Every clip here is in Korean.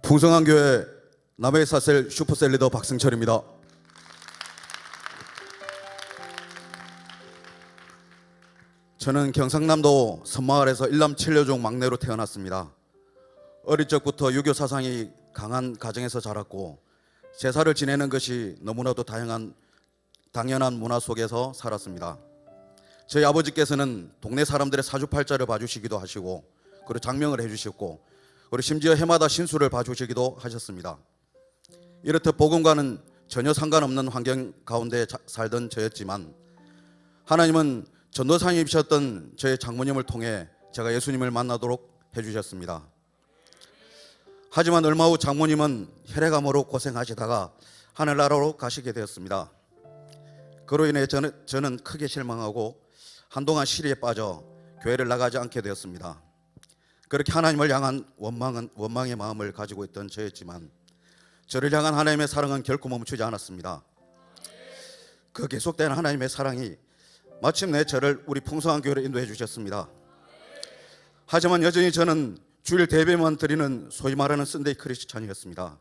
풍성한 교회 남해사셀 슈퍼셀 리더 박승철입니다. 저는 경상남도 섬마을에서 일남 7녀중 막내로 태어났습니다. 어릴 적부터 유교 사상이 강한 가정에서 자랐고 제사를 지내는 것이 너무나도 당연한 문화 속에서 살았습니다. 저희 아버지께서는 동네 사람들의 사주팔자를 봐주시기도 하시고 그리고 장명을 해주셨고 그리고 심지어 해마다 신수를 봐주시기도 하셨습니다. 이렇듯 복음과는 전혀 상관없는 환경 가운데 살던 저였지만 하나님은 전도사님이셨던 저의 장모님을 통해 제가 예수님을 만나도록 해주셨습니다. 하지만 얼마 후 장모님은 혈액암으로 고생하시다가 하늘나라로 가시게 되었습니다. 그로 인해 저는 크게 실망하고 한동안 시리에 빠져 교회를 나가지 않게 되었습니다. 그렇게 하나님을 향한 원망의 마음을 가지고 있던 저였지만 저를 향한 하나님의 사랑은 결코 멈추지 않았습니다. 그 계속되는 하나님의 사랑이 마침내 저를 우리 풍성한 교회로 인도해 주셨습니다. 하지만 여전히 저는 주일 대배만 드리는 소위 말하는 선데이 크리스찬이었습니다.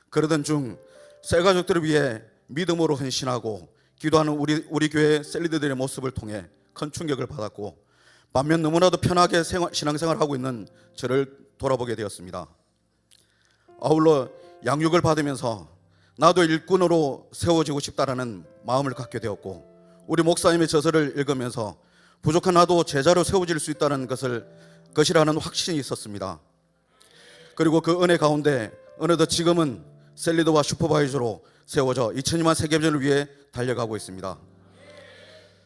그러던 중 셀가족들을 위해 믿음으로 헌신하고 기도하는 우리 교회 셀리더들의 모습을 통해 큰 충격을 받았고 반면 너무나도 편하게 신앙생활을 하고 있는 저를 돌아보게 되었습니다. 아울러 양육을 받으면서 나도 일꾼으로 세워지고 싶다라는 마음을 갖게 되었고 우리 목사님의 저서를 읽으면서 부족한 나도 제자로 세워질 수 있다는 것이라는 확신이 있었습니다. 그리고 그 은혜 가운데 어느덧 지금은 셀리더와 슈퍼바이저로 세워져 2002만 세계전을 위해 달려가고 있습니다.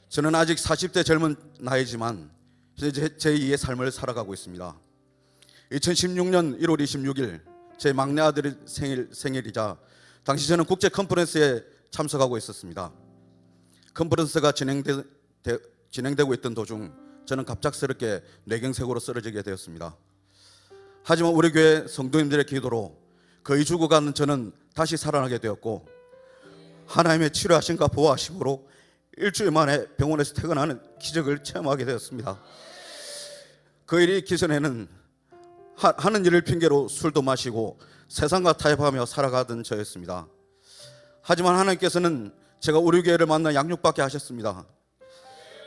저는 아직 40대 젊은 나이지만 제2의 삶을 살아가고 있습니다. 2016년 1월 26일 제 막내 아들의 생일이자 당시 저는 국제 컨퍼런스에 참석하고 있었습니다. 컨퍼런스가 진행되고 있던 도중 저는 갑작스럽게 뇌경색으로 쓰러지게 되었습니다. 하지만 우리 교회 성도님들의 기도로 거의 죽어가는 저는 다시 살아나게 되었고 하나님의 치료하심과 보호하심으로 일주일 만에 병원에서 퇴근하는 기적을 체험하게 되었습니다. 그 일이 있기 전에는 하는 일을 핑계로 술도 마시고 세상과 타협하며 살아가던 저였습니다. 하지만 하나님께서는 제가 우리 교회를 만나 양육받게 하셨습니다.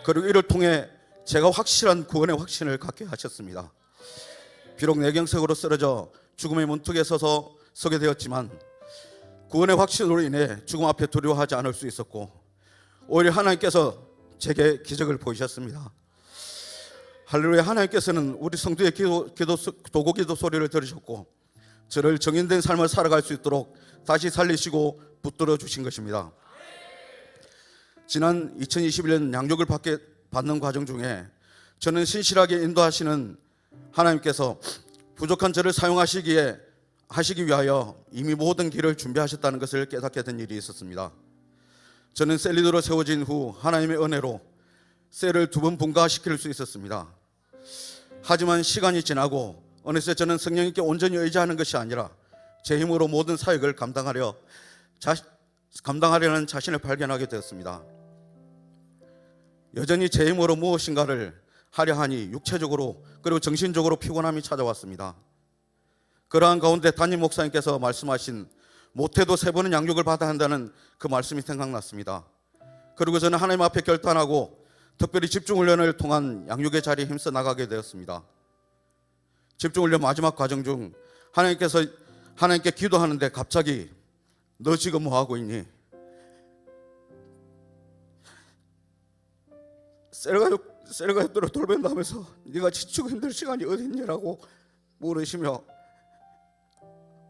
그리고 이를 통해 제가 확실한 구원의 확신을 갖게 하셨습니다. 비록 뇌경색으로 쓰러져 죽음의 문턱에 서게 되었지만 구원의 확신으로 인해 죽음 앞에 두려워하지 않을 수 있었고 오히려 하나님께서 제게 기적을 보이셨습니다. 할렐루야. 하나님께서는 우리 성도의 도고 기도 소리를 들으셨고 저를 정인된 삶을 살아갈 수 있도록 다시 살리시고 붙들어 주신 것입니다. 지난 2021년 양육을 받는 과정 중에 저는 신실하게 인도하시는 하나님께서 부족한 저를 사용하시기 위하여 이미 모든 길을 준비하셨다는 것을 깨닫게 된 일이 있었습니다. 저는 셀리더로 세워진 후 하나님의 은혜로 셀을 2번 분가시킬 수 있었습니다. 하지만 시간이 지나고 어느새 저는 성령님께 온전히 의지하는 것이 아니라 제 힘으로 모든 사역을 감당하려는 자신을 발견하게 되었습니다. 여전히 제 힘으로 무엇인가를 하려 하니 육체적으로 그리고 정신적으로 피곤함이 찾아왔습니다. 그러한 가운데 담임 목사님께서 말씀하신 못해도 3번은 양육을 받아야 한다는 그 말씀이 생각났습니다. 그리고 저는 하나님 앞에 결단하고 특별히 집중훈련을 통한 양육의 자리에 힘써 나가게 되었습니다. 집중훈련 마지막 과정 중 하나님께 기도하는데 갑자기 너 지금 뭐 하고 있니? 셀가족들을 돌변다면서 네가 지치고 힘들 시간이 어디 있냐라고 물으시며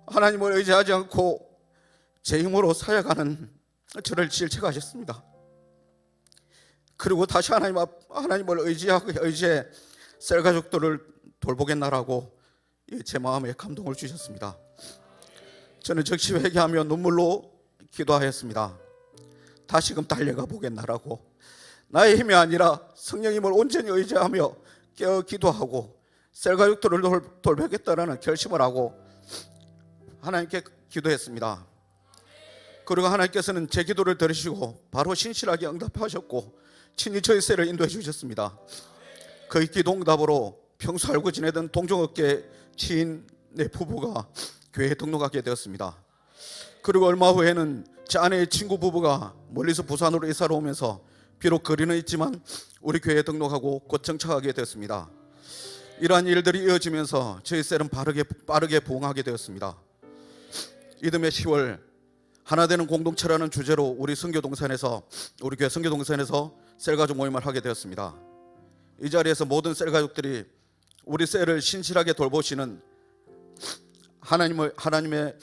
하나님을 의지하지 않고 제 힘으로 사역하는 저를 질책하셨습니다. 그리고 다시 하나님을 의지해 셀가족들을 돌보겠나라고 제 마음에 감동을 주셨습니다. 저는 즉시 회개하며 눈물로 기도하였습니다. 다시금 달려가 보겠나라고 나의 힘이 아니라 성령님을 온전히 의지하며 깨어 기도하고 셀가족들을 돌보겠다라는 결심을 하고 하나님께 기도했습니다. 그리고 하나님께서는 제 기도를 들으시고 바로 신실하게 응답하셨고 친히 저희 셀을 인도해 주셨습니다. 그 기도 응답으로 평소 알고 지내던 동종업계 지인 내 부부가 교회에 등록하게 되었습니다. 그리고 얼마 후에는 제 아내의 친구 부부가 멀리서 부산으로 이사를 오면서 비록 거리는 있지만 우리 교회에 등록하고 곧 정착하게 되었습니다. 이러한 일들이 이어지면서 저희 셀은 빠르게 부흥하게 되었습니다. 이듬해 10월 하나되는 공동체라는 주제로 우리 교회 선교동산에서 셀가족 모임을 하게 되었습니다. 이 자리에서 모든 셀가족들이 우리 셀을 신실하게 돌보시는 하나님의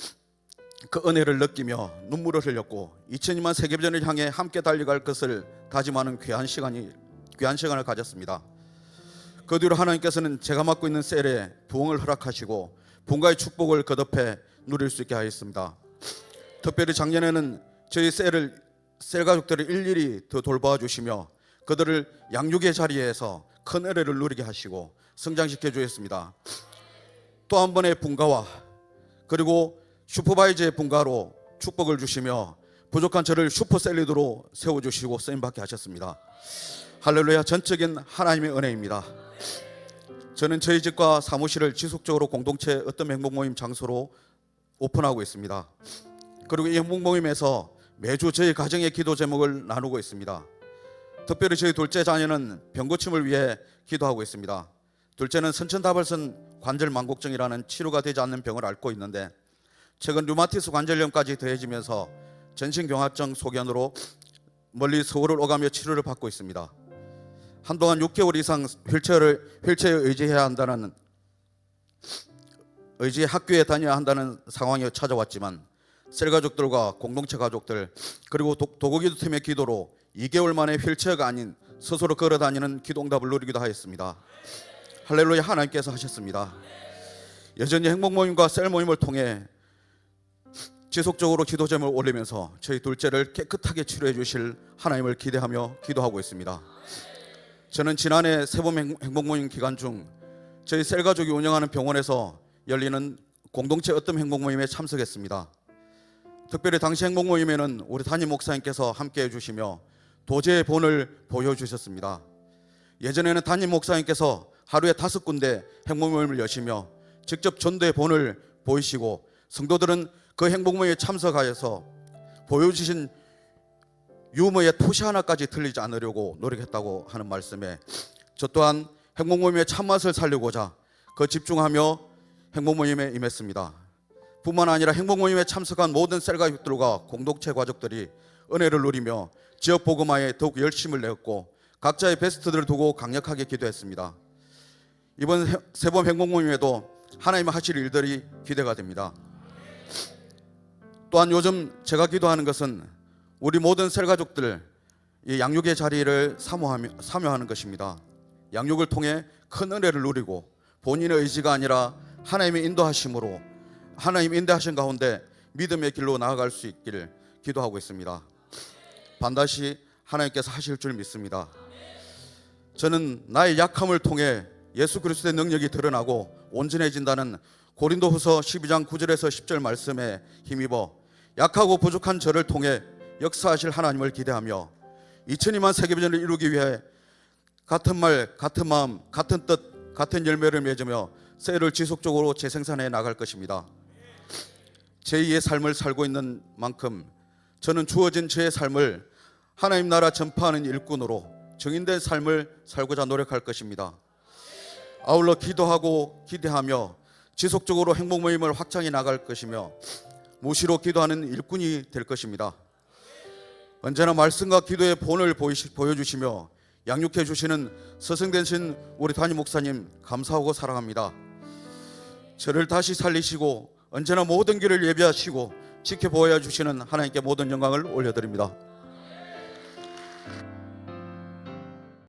그 은혜를 느끼며 눈물을 흘렸고 2002만 세계전을 향해 함께 달려갈 것을 다짐하는 귀한 시간을 가졌습니다. 그 뒤로 하나님께서는 제가 맡고 있는 셀에 부흥을 허락하시고 부흥과의 축복을 거듭해 누릴 수 있게 하였습니다. 특별히 작년에는 저희 셀 가족들을 일일이 더 돌보아 주시며 그들을 양육의 자리에서 큰 은혜를 누리게 하시고 성장시켜 주셨습니다. 또 한 번의 분가와 그리고 슈퍼바이저의 분가로 축복을 주시며 부족한 저를 슈퍼셀리드로 세워주시고 쓰임받게 하셨습니다. 할렐루야. 전적인 하나님의 은혜입니다. 저는 저희 집과 사무실을 지속적으로 공동체 어떤 행복 모임 장소로 오픈하고 있습니다. 그리고 이 행복 모임에서 매주 저희 가정의 기도 제목을 나누고 있습니다. 특별히 저희 둘째 자녀는 병 고침을 위해 기도하고 있습니다. 둘째는 선천다발성 관절 망곡증이라는 치료가 되지 않는 병을 앓고 있는데 최근 류마티스 관절염까지 더해지면서 전신경화증 소견으로 멀리 서울을 오가며 치료를 받고 있습니다. 한동안 6개월 이상 휠체어에 의지의 학교에 다녀야 한다는 상황이 찾아왔지만 셀가족들과 공동체 가족들 그리고 도구기도팀의 기도로 2개월 만에 휠체어가 아닌 스스로 걸어다니는 기도응답을 누리기도 하였습니다. 할렐루야. 하나님께서 하셨습니다. 여전히 행복모임과 셀모임을 통해 지속적으로 기도 제목을 올리면서 저희 둘째를 깨끗하게 치료해 주실 하나님을 기대하며 기도하고 있습니다. 저는 지난해 세범 행복모임 기간 중 저희 셀가족이 운영하는 병원에서 열리는 공동체 어떤 행복모임에 참석했습니다. 특별히 당시 행복모임에는 우리 담임 목사님께서 함께해 주시며 도제의 본을 보여주셨습니다. 예전에는 담임 목사님께서 하루에 5군데 행복모임을 여시며 직접 전도의 본을 보이시고 성도들은 그 행복모임에 참석하여서 보여주신 유머의 토시 하나까지 틀리지 않으려고 노력했다고 하는 말씀에 저 또한 행복모임의 참맛을 살리고자 그 집중하며 행복모임에 임했습니다. 뿐만 아니라 행복모임에 참석한 모든 셀가족들과 공동체 가족들이 은혜를 누리며 지역 복음화에 더욱 열심을 내었고 각자의 베스트들을 두고 강력하게 기도했습니다. 이번 세범 행복모임에도 하나님 하실 일들이 기대가 됩니다. 또한 요즘 제가 기도하는 것은 우리 모든 셀가족들 이 양육의 자리를 사모하는 것입니다. 양육을 통해 큰 은혜를 누리고 본인의 의지가 아니라 하나님의 인도하심으로 하나님 인도하신 가운데 믿음의 길로 나아갈 수 있기를 기도하고 있습니다. 반드시 하나님께서 하실 줄 믿습니다. 저는 나의 약함을 통해 예수 그리스도의 능력이 드러나고 온전해진다는 고린도후서 12장 9절에서 10절 말씀에 힘입어 약하고 부족한 저를 통해 역사하실 하나님을 기대하며 2002만 세계비전을 이루기 위해 같은 말, 같은 마음, 같은 뜻, 같은 열매를 맺으며 셀을 지속적으로 재생산해 나갈 것입니다. 제2의 삶을 살고 있는 만큼 저는 주어진 저의 삶을 하나님 나라 전파하는 일꾼으로 정인된 삶을 살고자 노력할 것입니다. 아울러 기도하고 기대하며 지속적으로 행복 모임을 확장해 나갈 것이며 무시로 기도하는 일꾼이 될 것입니다. 언제나 말씀과 기도의 본을 보여주시며 양육해 주시는 서성되신 우리 담임 목사님 감사하고 사랑합니다. 저를 다시 살리시고 언제나 모든 길을 예비하시고 지켜보아 주시는 하나님께 모든 영광을 올려드립니다.